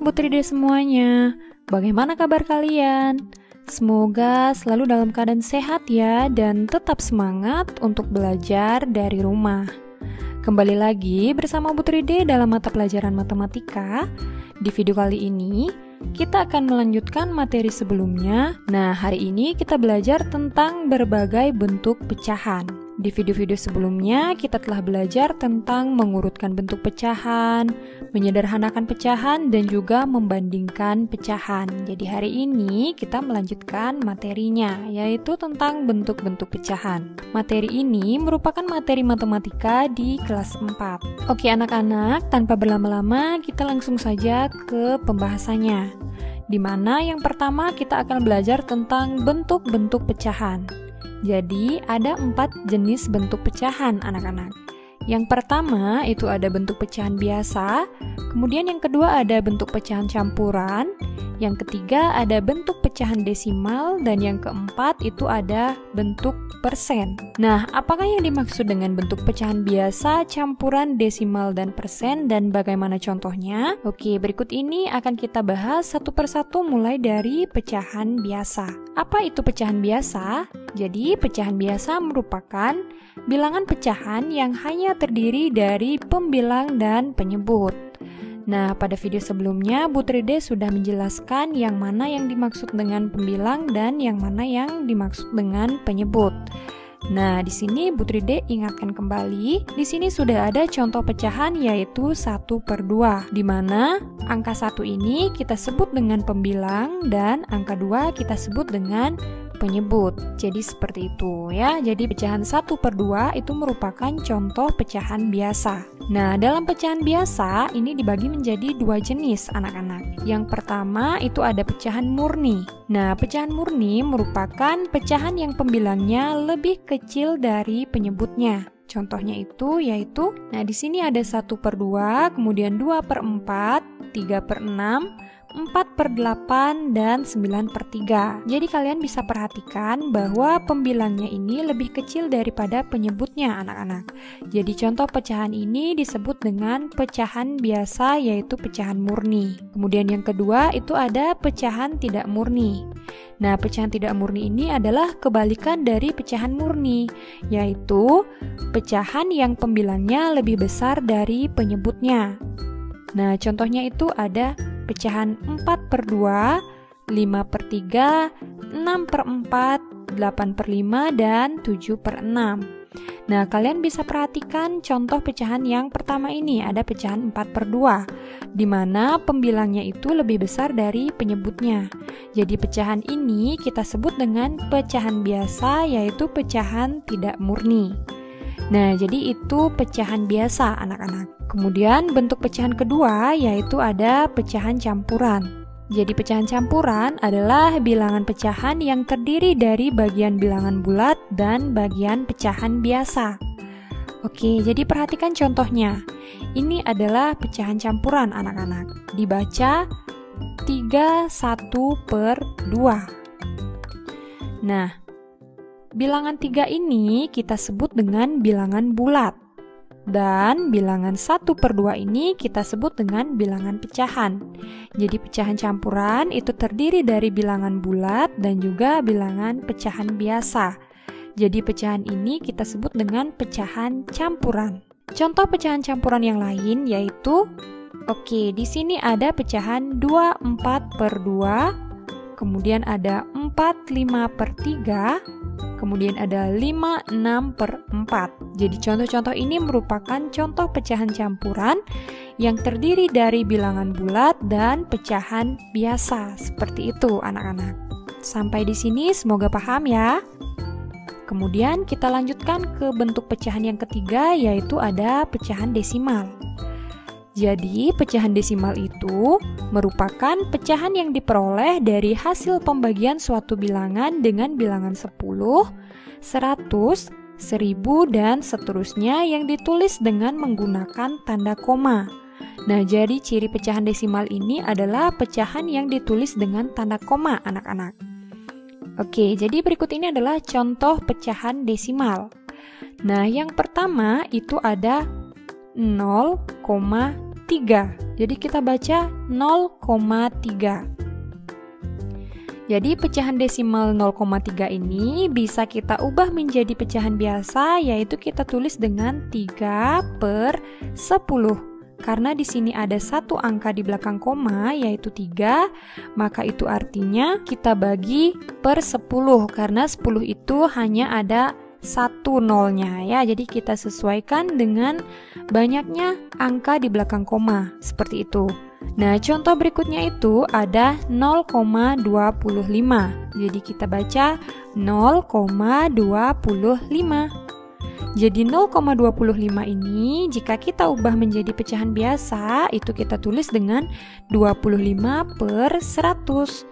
Butride semuanya, bagaimana kabar kalian? Semoga selalu dalam keadaan sehat ya dan tetap semangat untuk belajar dari rumah. Kembali lagi bersama Butride dalam mata pelajaran matematika. Di video kali ini, kita akan melanjutkan materi sebelumnya. Nah, hari ini kita belajar tentang berbagai bentuk pecahan. Di video-video sebelumnya, kita telah belajar tentang mengurutkan bentuk pecahan, menyederhanakan pecahan, dan juga membandingkan pecahan. Jadi hari ini kita melanjutkan materinya, yaitu tentang bentuk-bentuk pecahan. Materi ini merupakan materi matematika di kelas 4. Oke anak-anak, tanpa berlama-lama, kita langsung saja ke pembahasannya. Di mana yang pertama kita akan belajar tentang bentuk-bentuk pecahan. Jadi, ada 4 jenis bentuk pecahan, anak-anak. Yang pertama, itu ada bentuk pecahan biasa. Kemudian yang kedua ada bentuk pecahan campuran. Yang ketiga ada bentuk pecahan desimal. Dan yang keempat itu ada bentuk persen. Nah, apakah yang dimaksud dengan bentuk pecahan biasa, campuran, desimal, dan persen? Dan bagaimana contohnya? Oke, berikut ini akan kita bahas satu persatu mulai dari pecahan biasa. Apa itu pecahan biasa? Jadi, pecahan biasa merupakan bilangan pecahan yang hanya terdiri dari pembilang dan penyebut. Nah, pada video sebelumnya, Butride sudah menjelaskan yang mana yang dimaksud dengan pembilang dan yang mana yang dimaksud dengan penyebut. Nah, di sini Butride ingatkan kembali, di sini sudah ada contoh pecahan yaitu 1/2, di mana angka 1 ini kita sebut dengan pembilang dan angka 2 kita sebut dengan penyebut. Jadi seperti itu ya. Jadi pecahan 1/2 itu merupakan contoh pecahan biasa. Nah, dalam pecahan biasa ini dibagi menjadi 2 jenis anak-anak. Yang pertama itu ada pecahan murni. Nah, pecahan murni merupakan pecahan yang pembilangnya lebih kecil dari penyebutnya. Contohnya itu yaitu, nah di sini ada 1/2, kemudian 2/4, 3/6, 4/8, dan 9/3. Jadi kalian bisa perhatikan bahwa pembilangnya ini lebih kecil daripada penyebutnya anak-anak. Jadi contoh pecahan ini disebut dengan pecahan biasa yaitu pecahan murni. Kemudian yang kedua itu ada pecahan tidak murni. Nah, pecahan tidak murni ini adalah kebalikan dari pecahan murni, yaitu pecahan yang pembilangnya lebih besar dari penyebutnya. Nah, contohnya itu ada pecahan 4/2, 5/3, 6/4, 8/5, dan 7/6. Nah, kalian bisa perhatikan contoh pecahan yang pertama ini, ada pecahan 4/2, di mana pembilangnya itu lebih besar dari penyebutnya. Jadi pecahan ini kita sebut dengan pecahan biasa, yaitu pecahan tidak murni. Nah, jadi itu pecahan biasa anak-anak. Kemudian bentuk pecahan kedua yaitu ada pecahan campuran. Jadi pecahan campuran adalah bilangan pecahan yang terdiri dari bagian bilangan bulat dan bagian pecahan biasa. Oke, jadi perhatikan contohnya. Ini adalah pecahan campuran anak-anak. Dibaca 31/2. Nah, bilangan 3 ini kita sebut dengan bilangan bulat. Dan bilangan 1/2 ini kita sebut dengan bilangan pecahan. Jadi pecahan campuran itu terdiri dari bilangan bulat dan juga bilangan pecahan biasa. Jadi pecahan ini kita sebut dengan pecahan campuran. Contoh pecahan campuran yang lain yaitu, oke, di sini ada pecahan 24/2, kemudian ada 45/3, kemudian ada 56/4. Jadi contoh-contoh ini merupakan contoh pecahan campuran yang terdiri dari bilangan bulat dan pecahan biasa. Seperti itu anak-anak. Sampai di sini semoga paham ya. Kemudian kita lanjutkan ke bentuk pecahan yang ketiga yaitu ada pecahan desimal. Jadi pecahan desimal itu merupakan pecahan yang diperoleh dari hasil pembagian suatu bilangan dengan bilangan 10, 100, 1000, dan seterusnya yang ditulis dengan menggunakan tanda koma. Nah, jadi ciri pecahan desimal ini adalah pecahan yang ditulis dengan tanda koma, anak-anak. Oke, jadi berikut ini adalah contoh pecahan desimal. Nah, yang pertama itu ada 0,3. 3. Jadi kita baca 0,3. Jadi pecahan desimal 0,3 ini bisa kita ubah menjadi pecahan biasa, yaitu kita tulis dengan 3/10. Karena di sini ada satu angka di belakang koma, yaitu 3, maka itu artinya kita bagi per 10, karena 10 itu hanya ada satu nolnya ya. Jadi kita sesuaikan dengan banyaknya angka di belakang koma, seperti itu. Nah, contoh berikutnya itu ada 0,25. Jadi kita baca 0,25. Jadi 0,25 ini jika kita ubah menjadi pecahan biasa, itu kita tulis dengan 25/100.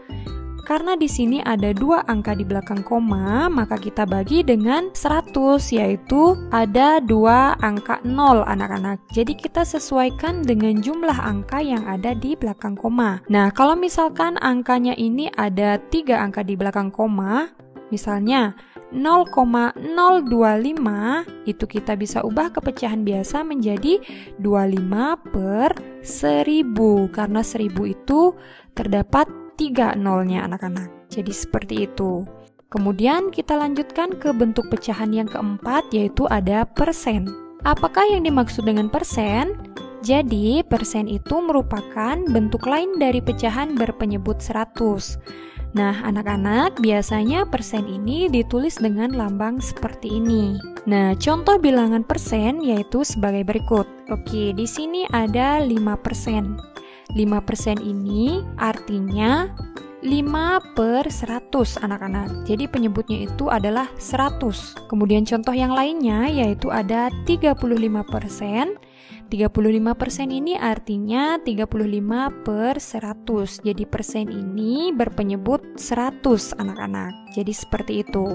Karena di sini ada dua angka di belakang koma, maka kita bagi dengan 100, yaitu ada dua angka 0 anak-anak. Jadi kita sesuaikan dengan jumlah angka yang ada di belakang koma. Nah, kalau misalkan angkanya ini ada 3 angka di belakang koma, misalnya 0,025, itu kita bisa ubah ke pecahan biasa menjadi 25/1000, karena 1000 itu terdapat 3 nolnya anak-anak. Jadi seperti itu. Kemudian kita lanjutkan ke bentuk pecahan yang keempat, yaitu ada persen. Apakah yang dimaksud dengan persen? Jadi persen itu merupakan bentuk lain dari pecahan berpenyebut 100. Nah, anak-anak, biasanya persen ini ditulis dengan lambang seperti ini. Nah, contoh bilangan persen yaitu sebagai berikut. Oke, di sini ada 5%. 5% ini artinya 5/100 anak-anak. Jadi penyebutnya itu adalah 100. Kemudian contoh yang lainnya yaitu ada 35%. 35% ini artinya 35/100. Jadi persen ini berpenyebut 100 anak-anak. Jadi seperti itu.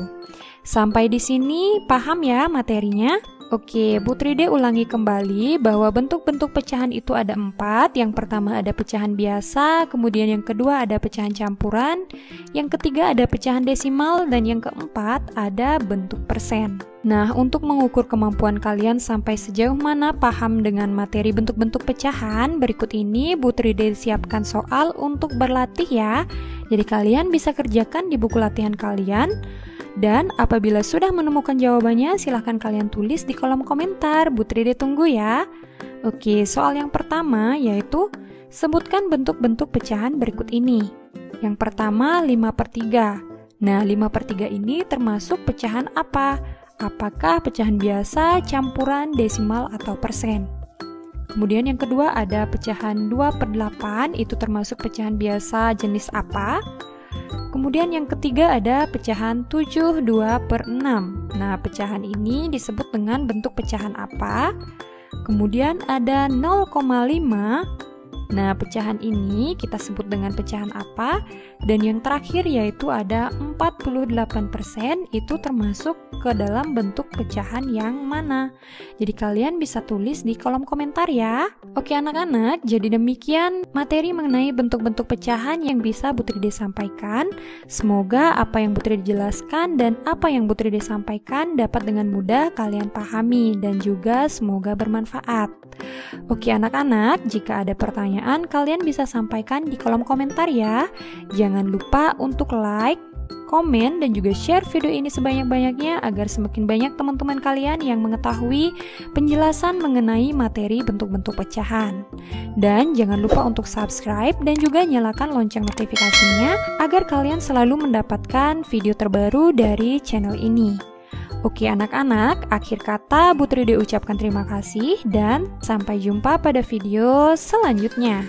Sampai di sini paham ya materinya? Oke, Bu Tride ulangi kembali bahwa bentuk-bentuk pecahan itu ada 4. Yang pertama ada pecahan biasa, kemudian yang kedua ada pecahan campuran, yang ketiga ada pecahan desimal, dan yang keempat ada bentuk persen. Nah, untuk mengukur kemampuan kalian sampai sejauh mana paham dengan materi bentuk-bentuk pecahan, berikut ini Bu Tride siapkan soal untuk berlatih ya. Jadi kalian bisa kerjakan di buku latihan kalian. Dan apabila sudah menemukan jawabannya, silahkan kalian tulis di kolom komentar. Bu Tride tunggu ya. Oke, soal yang pertama yaitu sebutkan bentuk-bentuk pecahan berikut ini. Yang pertama 5/3. Nah, 5/3 ini termasuk pecahan apa? Apakah pecahan biasa, campuran, desimal, atau persen? Kemudian yang kedua ada pecahan 2/8, itu termasuk pecahan biasa jenis apa? Kemudian yang ketiga ada pecahan 7/2/6. Nah, pecahan ini disebut dengan bentuk pecahan apa? Kemudian ada 0,5. Nah, pecahan ini kita sebut dengan pecahan apa? Dan yang terakhir yaitu ada 48%, itu termasuk ke dalam bentuk pecahan yang mana? Jadi kalian bisa tulis di kolom komentar ya. Oke anak-anak, jadi demikian materi mengenai bentuk-bentuk pecahan yang bisa Bu Tride sampaikan. Semoga apa yang Bu Tride jelaskan dan apa yang Bu Tride sampaikan dapat dengan mudah kalian pahami dan juga semoga bermanfaat. Oke anak-anak, jika ada pertanyaan kalian bisa sampaikan di kolom komentar ya. Jangan lupa untuk like, komen, dan juga share video ini sebanyak-banyaknya agar semakin banyak teman-teman kalian yang mengetahui penjelasan mengenai materi bentuk-bentuk pecahan. Dan jangan lupa untuk subscribe dan juga nyalakan lonceng notifikasinya agar kalian selalu mendapatkan video terbaru dari channel ini. Oke anak-anak, akhir kata Bu Tride ucapkan terima kasih dan sampai jumpa pada video selanjutnya.